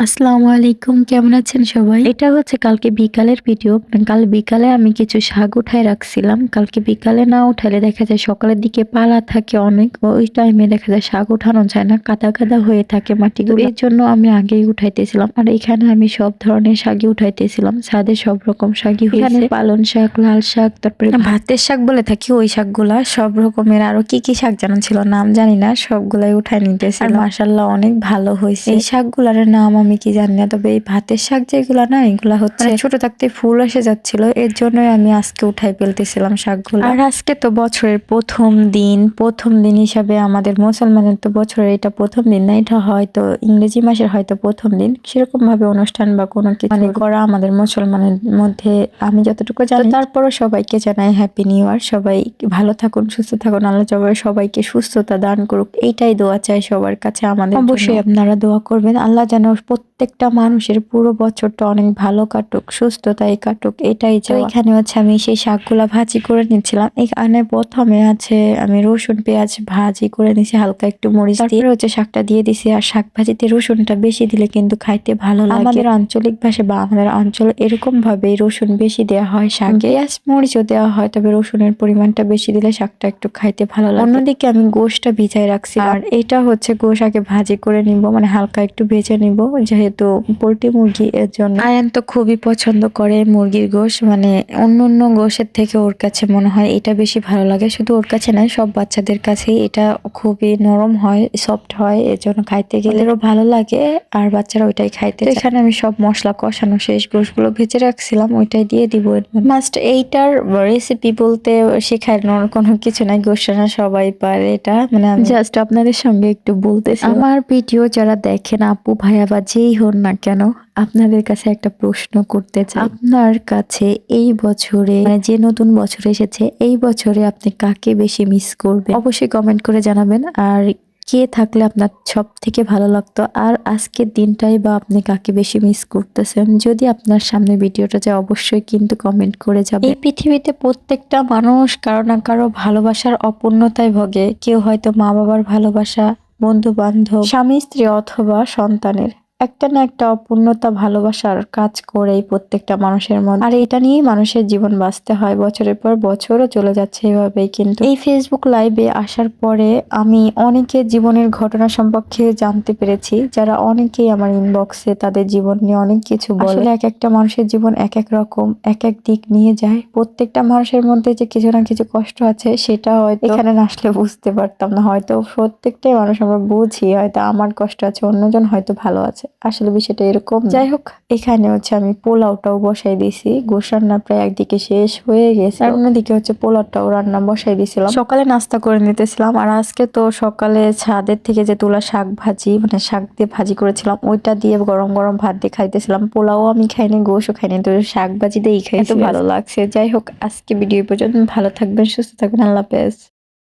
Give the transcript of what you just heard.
আসসালামু আলাইকুম, কেমন আছেন সবাই? এটা হচ্ছে কালকে বিকালের ভিডিও। কাল বিকালে আমি কিছু শাক উঠায় রাখছিলাম। কালকে বিকালে না উঠালে দেখা যায় সকালের দিকে পালা থাকে অনেক। ওই টাইমে দেখা যায় শাক উঠানো যায় না। কাদা কাদা হয়ে থাকে মাটিগুলো। এর জন্য আমি আগেই উঠাইতেছিলাম। আর এখানে আমি সব ধরনের শাকই উঠাইতেছিলাম। ছাদে সব রকম শাকই হয়েছে। এখানে পালং শাক, লাল শাক, তারপরে ভাতের শাক বলে থাকি ওই শাকগুলা। সব রকমের আরো কি কি শাক জানা ছিল নাম জানি না। সবগুলাই উঠাই নিতেছিলাম। আর মাশাআল্লাহ অনেক ভালো হয়েছে। এই শাকগুলার নাম আমি কি জানি না, তবে এই ভাতের শাক যেগুলা না এগুলা হচ্ছে ছোট থাকতে ফুল এসে যাচ্ছিল, এর জন্যই আমি আজকে উঠাই ফেলতেছিলাম শাকগুলো। আর আজকে তো বছরের প্রথম দিন হিসাবে আমাদের মুসলমানের তো বছরের এটা প্রথম দিন না, এটা হয়তো ইংরেজি মাসের হয়তো প্রথম দিন, সেরকম ভাবে অনুষ্ঠান বা কোনো কিছু মানে করা আমাদের মুসলমানের মধ্যে আমি যতটুকু জানি। তারপরও সবাইকে জানাই হ্যাপি নিউ ইয়ার। সবাই ভালো থাকুন, সুস্থ থাকুন, আল্লাহ সবাইকে সুস্থতা দান করুক, এইটাই দোয়া চাই সবার কাছে আমাদের। অবশ্যই আপনারা দোয়া করবেন আল্লাহ যেন প্রত্যেকটা মানুষের পুরো বছরটা অনেক ভালো কাটুক, সুস্থতায় কাটুক, এটাই চাই। এখানে হচ্ছে আমি সেই শাকগুলা ভাজি করে নিচ্ছিলাম। এখানে প্রথমে আছে আমি রসুন পেঁয়াজ ভাজি করে নিছি হালকা একটু মরিচ দিয়ে, তারপরে হচ্ছে শাকটা দিয়ে দিছি। আর শাক ভাজিতে রসুনটা বেশি দিলে কিন্তু খাইতে ভালো লাগে। আমাদের আঞ্চলিক ভাষা বা আমাদের অঞ্চল এরকম ভাবে রসুন বেশি দেওয়া হয় শাকে। পেঁয়াজ মরিচও দেওয়া হয়, তবে রসুনের পরিমাণটা বেশি দিলে শাকটা একটু খাইতে ভালো লাগে। অন্যদিকে আমি গোশটা ভিজাই রাখছি, আর এটা হচ্ছে গোশ আগে ভাজি করে নিব, মানে হালকা একটু ভেজে নিব, যেহেতু পোল্ট্রি মুরগি এর জন্য। আয়ান তো খুবই পছন্দ করে মুরগির গোশ, মানে অন্য গোশের থেকে ওর কাছে মনে হয় এটা বেশি ভালো লাগে। শুধু ওর কাছে নয়, সব বাচ্চাদের কাছেই এটা খুবই নরম হয়, সফট হয়, এর জন্য খাইতে গেলেও ভালো লাগে, আর বাচ্চারা ওইটাই খাইতে চায়। এখানে আমি সব মশলা কষানো শেষ, গোশগুলো ভেজে রাখছিলাম, ওইটাই দিয়ে দিব। মাস্ট এইটার রেসিপি বলতে শেখানোর কোনো কিছু নাই, গোশ রান্না সবাই পারে। এটা মানে আমি জাস্ট আপনাদের সঙ্গে একটু বলতেছি। আমার ভিডিও যারা দেখেন আপু ভাইয়া বা যেই হন না কেন, আপনাদের কাছে একটা প্রশ্ন করতে চাই। আপনার কাছে এই বছরে মানে যে নতুন বছর এসেছে, এই বছরে আপনি কাকে বেশি মিস করবেন? অবশ্যই কমেন্ট করে জানাবেন। আর কে থাকলে আপনার সব থেকে ভালো লাগতো, আর আজকের দিনটাই বা আপনি কাকে বেশি মিস করতেছেন, যদি আপনার সামনে ভিডিওটা যায় অবশ্যই কিন্তু কমেন্ট করে যাবেন। এই পৃথিবীতে প্রত্যেকটা মানুষ কারো না কারো ভালোবাসার অপূর্ণতায় ভোগে। কেউ হয়তো মা বাবার ভালোবাসা, বন্ধু বান্ধব, স্বামী স্ত্রী অথবা সন্তানের একটা না একটা অপূর্ণতা ভালোবাসার কাজ করেই প্রত্যেকটা মানুষের মধ্যে। আর এটা নিয়েই মানুষের জীবন বাঁচতে হয়, বছরের পর বছরও চলে যাচ্ছে এভাবেই। কিন্তু এই ফেসবুক লাইভে আসার পরে আমি অনেকের জীবনের ঘটনা সম্পর্কে জানতে পেরেছি, যারা অনেকেই আমার ইনবক্সে তাদের জীবন নিয়ে অনেক কিছু বলে। আসলে এক একটা মানুষের জীবন এক এক রকম, এক এক দিক নিয়ে যায়। প্রত্যেকটা মানুষের মধ্যে যে কিছু না কিছু কষ্ট আছে, সেটা হয়তো এখানে না আসলে বুঝতে পারতাম না। হয়তো প্রত্যেকটাই মানুষ আমরা বুঝি, হয়তো আমার কষ্ট আছে, অন্যজন হয়তো ভালো আছে, আসলে বিষয়টা এরকম। যাই হোক, এখানে হচ্ছে আমি পোলাওটাও বসাই দিছি। গোশ রান্না প্রায় একদিকে শেষ হয়ে গেছে, আর অন্যদিকে হচ্ছে পোলাওটাও রান্না বসাই দিছিলাম। সকালে নাস্তা করে নিতেছিলাম, আর আজকে তো সকালে ছাদের থেকে যে তোলা শাক ভাজি, মানে শাক দিয়ে ভাজি করেছিলাম, ওইটা দিয়ে গরম গরম ভাত দিয়ে খাইতেছিলাম। পোলাও আমি খাইনি, গোশও খাইনি, তো শাক ভাজি দিয়েই খাইতে ভালো লাগছে। যাই হোক, আজকে ভিডিও পর্যন্ত, ভালো থাকবেন, সুস্থ থাকবেন, আল্লাহ হাফেজ।